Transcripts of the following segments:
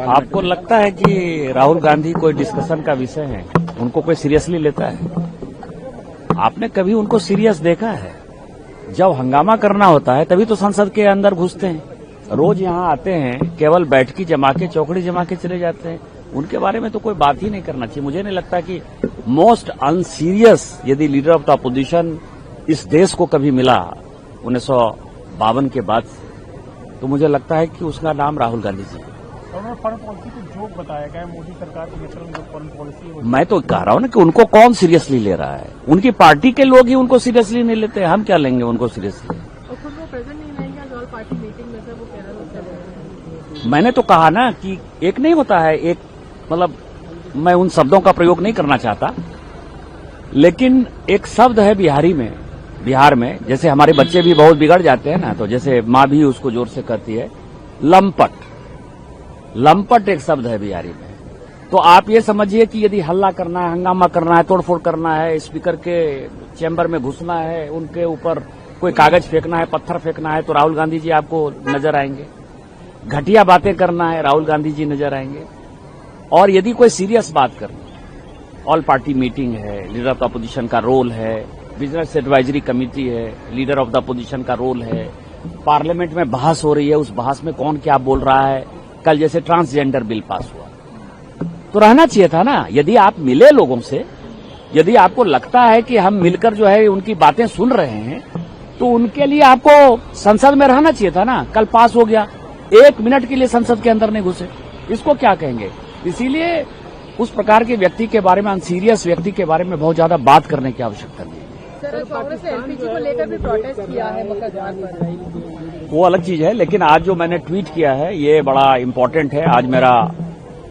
आपको लगता है कि राहुल गांधी कोई डिस्कशन का विषय है? उनको कोई सीरियसली लेता है? आपने कभी उनको सीरियस देखा है? जब हंगामा करना होता है तभी तो संसद के अंदर घुसते हैं। रोज यहाँ आते हैं, केवल बैठकी जमा के, चौकड़ी जमा के चले जाते हैं। उनके बारे में तो कोई बात ही नहीं करना चाहिए। मुझे नहीं लगता कि मोस्ट अनसीरियस यदि लीडर ऑफ द अपोजिशन इस देश को कभी मिला 1952 के बाद से, तो मुझे लगता है कि उसका नाम राहुल गांधी जी है। फॉरेन पॉलिसी को जोक बताया गया है मोदी सरकार की नेशनल जो फॉरेन पॉलिसी है। मैं तो कह रहा हूं ना कि उनको कौन सीरियसली ले रहा है। उनकी पार्टी के लोग ही उनको सीरियसली नहीं लेते, हम क्या लेंगे उनको सीरियसली? और खुद वो प्रेजेंट नहीं रहेंगे आज ऑल पार्टी मीटिंग में से, वो कह रहे हैं। मैंने तो कहा ना कि एक नहीं होता है, एक मतलब मैं उन शब्दों का प्रयोग नहीं करना चाहता, लेकिन एक शब्द है बिहार में जैसे हमारे बच्चे भी बहुत बिगड़ जाते हैं ना, तो जैसे माँ भी उसको जोर से कहती है, लंपट एक शब्द है बिहारी में। तो आप ये समझिए कि यदि हल्ला करना है, हंगामा करना है, तोड़फोड़ करना है, स्पीकर के चैम्बर में घुसना है, उनके ऊपर कोई कागज फेंकना है, पत्थर फेंकना है, तो राहुल गांधी जी आपको नजर आएंगे। घटिया बातें करना है, राहुल गांधी जी नजर आएंगे। और यदि कोई सीरियस बात करनी, ऑल पार्टी मीटिंग है, लीडर ऑफ द अपोजिशन का रोल है, बिजनेस एडवाइजरी कमेटी है, लीडर ऑफ द अपोजिशन का रोल है, पार्लियामेंट में बहस हो रही है, उस बहस में कौन क्या बोल रहा है, कल जैसे ट्रांसजेंडर बिल पास हुआ, तो रहना चाहिए था ना। यदि आप मिले लोगों से, यदि आपको लगता है कि हम मिलकर जो है उनकी बातें सुन रहे हैं, तो उनके लिए आपको संसद में रहना चाहिए था ना। कल पास हो गया, 1 मिनट के लिए संसद के अंदर नहीं घुसे, इसको क्या कहेंगे? इसीलिए उस प्रकार के व्यक्ति के बारे में, अनसीरियस व्यक्ति के बारे में बहुत ज्यादा बात करने की आवश्यकता नहीं है। सर, कांग्रेस ने एलपीजी को लेकर भी प्रोटेस्ट किया है मकर द्वार पर। वो अलग चीज है, लेकिन आज जो मैंने ट्वीट किया है ये बड़ा इम्पोर्टेंट है। आज मेरा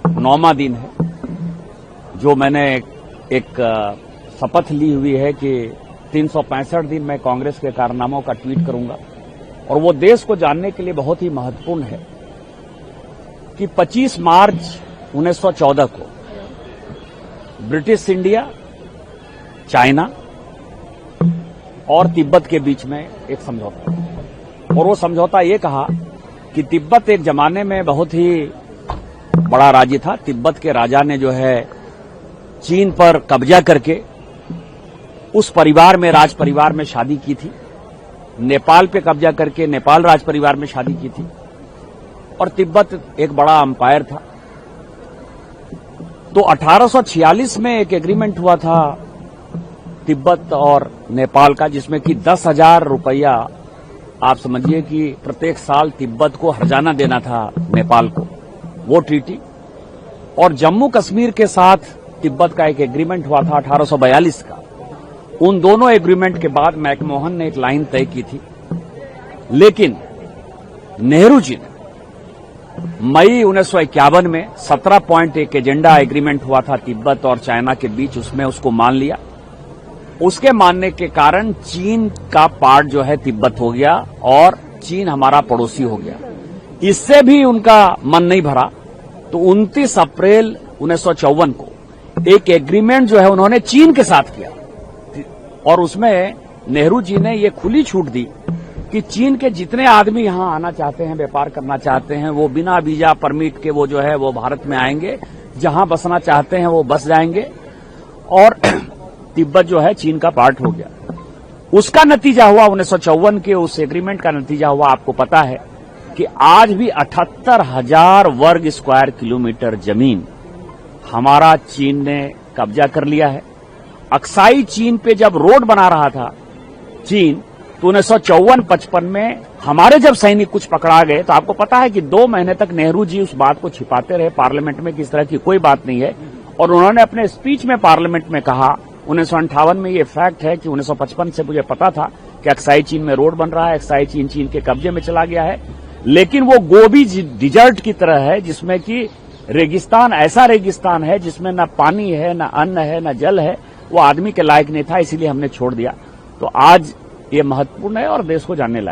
9वां दिन है जो मैंने एक शपथ ली हुई है कि 365 दिन मैं कांग्रेस के कारनामों का ट्वीट करूंगा। और वो देश को जानने के लिए बहुत ही महत्वपूर्ण है कि 25 मार्च 1914 को ब्रिटिश इंडिया, चाइना और तिब्बत के बीच में एक समझौता, और वो समझौता ये कहा कि तिब्बत एक जमाने में बहुत ही बड़ा राज्य था। तिब्बत के राजा ने जो है चीन पर कब्जा करके उस परिवार में, राज परिवार में शादी की थी। नेपाल पे कब्जा करके नेपाल राज परिवार में शादी की थी, और तिब्बत एक बड़ा अंपायर था। तो 1846 में एक एग्रीमेंट हुआ था तिब्बत और नेपाल का, जिसमें कि 10,000 रुपया, आप समझिए कि प्रत्येक साल तिब्बत को हर्जाना देना था नेपाल को, वो ट्रीटी। और जम्मू कश्मीर के साथ तिब्बत का एक एग्रीमेंट हुआ था 1842 का। उन दोनों एग्रीमेंट के बाद मैकमोहन ने एक लाइन तय की थी, लेकिन नेहरू जी ने मई 1951 में 17 पॉइंट एक एजेंडा एग्रीमेंट हुआ था तिब्बत और चाइना के बीच, उसमें उसको मान लिया। उसके मानने के कारण चीन का पार्ट जो है तिब्बत हो गया और चीन हमारा पड़ोसी हो गया। इससे भी उनका मन नहीं भरा, तो 29 अप्रैल 1954 को एक एग्रीमेंट जो है उन्होंने चीन के साथ किया, और उसमें नेहरू जी ने ये खुली छूट दी कि चीन के जितने आदमी यहां आना चाहते हैं, व्यापार करना चाहते हैं, वो बिना वीजा परमिट के वो जो है वो भारत में आएंगे, जहां बसना चाहते हैं वो बस जाएंगे। और तिब्बत जो है चीन का पार्ट हो गया। उसका नतीजा हुआ 1954 के उस एग्रीमेंट का नतीजा हुआ, आपको पता है कि आज भी 78,000 वर्ग स्क्वायर किलोमीटर जमीन हमारा चीन ने कब्जा कर लिया है। अक्साई चीन पे जब रोड बना रहा था चीन, तो 1954-55 में हमारे जब सैनिक कुछ पकड़ा गए, तो आपको पता है कि 2 महीने तक नेहरू जी उस बात को छिपाते रहे पार्लियामेंट में, किस तरह की कोई बात नहीं है। और उन्होंने अपने स्पीच में पार्लियामेंट में कहा, 1958 में ये फैक्ट है कि 1955 से मुझे पता था कि अक्साई चीन में रोड बन रहा है, अक्साई चीन के कब्जे में चला गया है, लेकिन वो गोबी डिजर्ट की तरह है, जिसमें कि रेगिस्तान, ऐसा रेगिस्तान है जिसमें न पानी है, न अन्न है, न जल है। वो आदमी के लायक नहीं था, इसीलिए हमने छोड़ दिया। तो आज ये महत्वपूर्ण है और देश को जानने लायक।